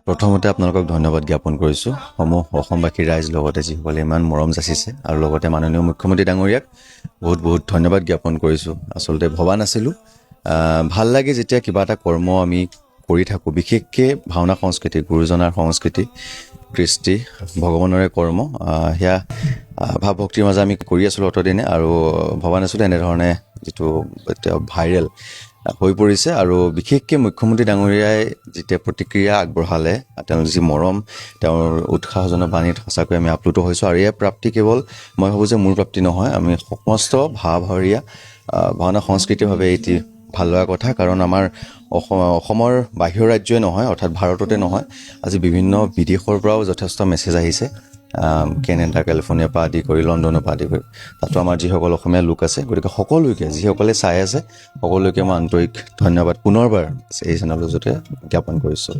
প্ৰথমতে আপোনালোকক ধন্যবাদ জ্ঞাপন কৰিছোঁ সমূহ অসমবাসী ৰাইজ লগতে যিসকলে ইমান মৰম যাচিছে আৰু লগতে মাননীয় মুখ্যমন্ত্ৰী ডাঙৰীয়াক বহুত বহুত ধন্যবাদ জ্ঞাপন কৰিছোঁ। আচলতে ভবা নাছিলোঁ। ভাল লাগে যেতিয়া কিবা এটা কৰ্ম আমি কৰি থাকোঁ, বিশেষকৈ ভাওনা সংস্কৃতি, গুৰুজনাৰ সংস্কৃতি, কৃষ্টি, ভগৱানৰে কৰ্ম, সেয়া ভাৱ ভক্তিৰ মাজে আমি কৰি আছিলোঁ অতদিনে আৰু ভবা নাছিলোঁ এনেধৰণে যিটো এতিয়া ভাইৰেল হৈ পৰিছে। আৰু বিশেষকৈ মুখ্যমন্ত্ৰী ডাঙৰীয়াই যেতিয়া প্ৰতিক্ৰিয়া আগবঢ়ালে, তেওঁৰ যি মৰম, তেওঁৰ উৎসাহজনক বাণীত সঁচাকৈ আমি আপ্লুত হৈছোঁ। আৰু ইয়াৰ প্ৰাপ্তি কেৱল মই ভাবোঁ যে মোৰ প্ৰাপ্তি নহয়, আমি সমস্ত ভাৱৰীয়া ভাওনা সংস্কৃতিভাৱে এটি ভাল লগা কথা। কাৰণ আমাৰ অসমৰ বাহিৰৰ ৰাজ্যই নহয়, অৰ্থাৎ ভাৰততে নহয়, আজি বিভিন্ন বিদেশৰ পৰাও যথেষ্ট মেছেজ আহিছে, কেনেডা, কেলিফৰ্ণিয়াৰ পৰা আদি কৰি, লণ্ডনৰ পৰা আদি কৰি, তাতো আমাৰ যিসকল অসমীয়া লোক আছে, গতিকে সকলোকে যিসকলে চাই আছে সকলোকে মই আন্তৰিক ধন্যবাদ পুনৰবাৰ এই চেনেলৰ জৰিয়তে জ্ঞাপন কৰিছোঁ।